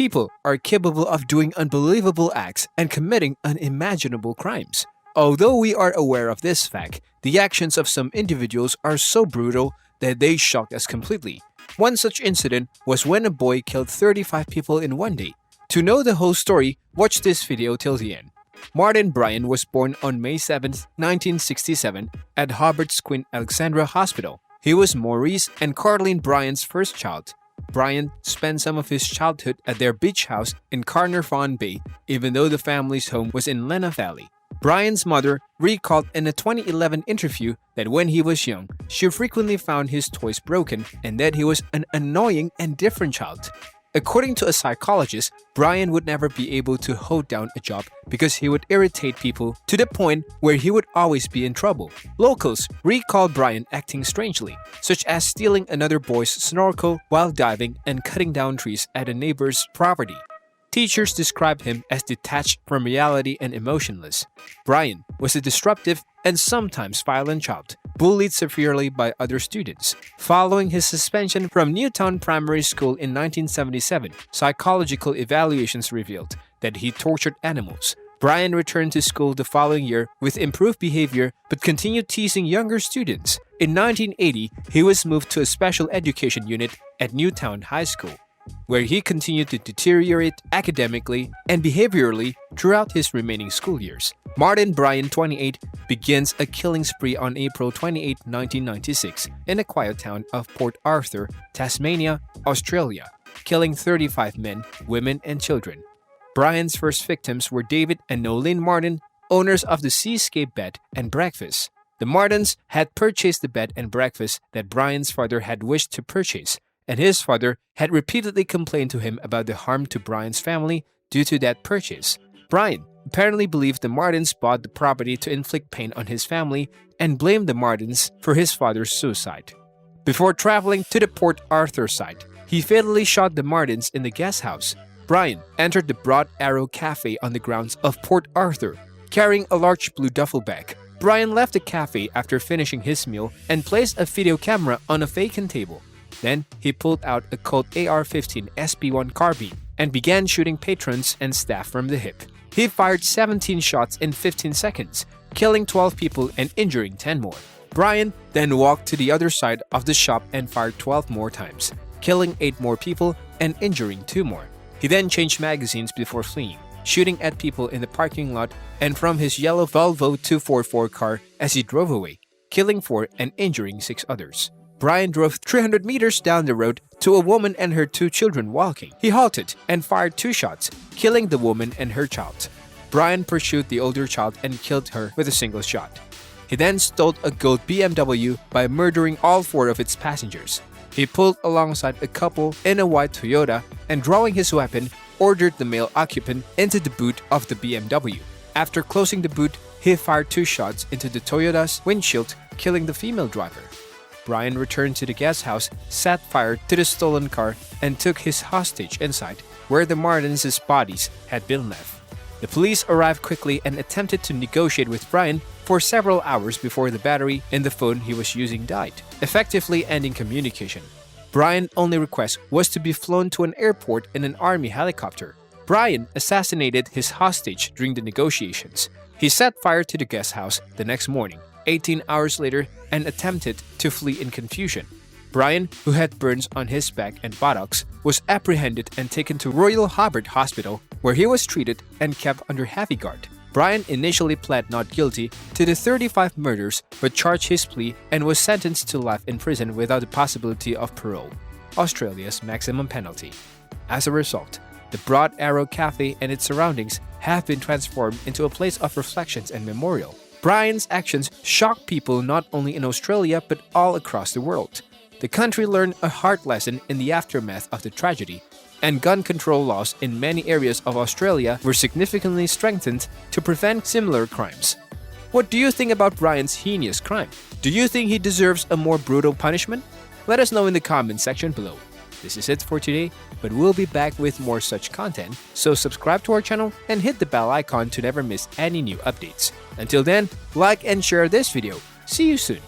People are capable of doing unbelievable acts and committing unimaginable crimes. Although we are aware of this fact, the actions of some individuals are so brutal that they shocked us completely. One such incident was when a boy killed 35 people in one day. To know the whole story, watch this video till the end. Martin Bryant was born on May 7, 1967 at Hubbard's Queen Alexandra Hospital. He was Maurice and Caroline Bryant's first child. Bryant spent some of his childhood at their beach house in Carnarvon Bay, even though the family's home was in Lena Valley. Bryant's mother recalled in a 2011 interview that when he was young, she frequently found his toys broken and that he was an annoying and different child. According to a psychologist, Bryant would never be able to hold down a job because he would irritate people to the point where he would always be in trouble. Locals recalled Bryant acting strangely, such as stealing another boy's snorkel while diving and cutting down trees at a neighbor's property. Teachers described him as detached from reality and emotionless. Bryant was a disruptive and sometimes violent child, bullied severely by other students. Following his suspension from Newtown Primary School in 1977, psychological evaluations revealed that he tortured animals. Bryant returned to school the following year with improved behavior but continued teasing younger students. In 1980, he was moved to a special education unit at Newtown High School, where he continued to deteriorate academically and behaviorally throughout his remaining school years. Martin Bryant, 28, begins a killing spree on April 28, 1996, in the quiet town of Port Arthur, Tasmania, Australia, killing 35 men, women, and children. Bryant's first victims were David and Nolene Martin, owners of the Seascape Bed and Breakfast. The Martins had purchased the bed and breakfast that Bryant's father had wished to purchase, and his father had repeatedly complained to him about the harm to Bryant's family due to that purchase. Bryant apparently believed the Martins bought the property to inflict pain on his family and blamed the Martins for his father's suicide. Before traveling to the Port Arthur site, he fatally shot the Martins in the guest house. Bryant entered the Broad Arrow Cafe on the grounds of Port Arthur, carrying a large blue duffel bag. Bryant left the cafe after finishing his meal and placed a video camera on a vacant table. Then, he pulled out a Colt AR-15 SB-1 carbine and began shooting patrons and staff from the hip. He fired 17 shots in 15 seconds, killing 12 people and injuring 10 more. Bryant then walked to the other side of the shop and fired 12 more times, killing 8 more people and injuring 2 more. He then changed magazines before fleeing, shooting at people in the parking lot and from his yellow Volvo 244 car as he drove away, killing 4 and injuring 6 others. Bryant drove 300 meters down the road to a woman and her 2 children walking. He halted and fired 2 shots, killing the woman and her child. Bryant pursued the older child and killed her with a single shot. He then stole a gold BMW by murdering all 4 of its passengers. He pulled alongside a couple in a white Toyota and, drawing his weapon, ordered the male occupant into the boot of the BMW. After closing the boot, he fired 2 shots into the Toyota's windshield, killing the female driver. Bryant returned to the guest house, set fire to the stolen car, and took his hostage inside, where the Martins' bodies had been left. The police arrived quickly and attempted to negotiate with Bryant for several hours before the battery in the phone he was using died, effectively ending communication. Bryant's only request was to be flown to an airport in an army helicopter. Bryant assassinated his hostage during the negotiations. He set fire to the guest house the next morning, 18 hours later, and attempted to flee in confusion. Bryant, who had burns on his back and buttocks, was apprehended and taken to Royal Hubbard Hospital, where he was treated and kept under heavy guard. Bryant initially pled not guilty to the 35 murders but charged his plea and was sentenced to life in prison without the possibility of parole, Australia's maximum penalty. As a result, the Broad Arrow Cafe and its surroundings have been transformed into a place of reflections and memorial. Bryant's actions shocked people not only in Australia but all across the world. The country learned a hard lesson in the aftermath of the tragedy, and gun control laws in many areas of Australia were significantly strengthened to prevent similar crimes. What do you think about Bryant's heinous crime? Do you think he deserves a more brutal punishment? Let us know in the comment section below. This is it for today, but we'll be back with more such content, so subscribe to our channel and hit the bell icon to never miss any new updates. Until then, like and share this video. See you soon.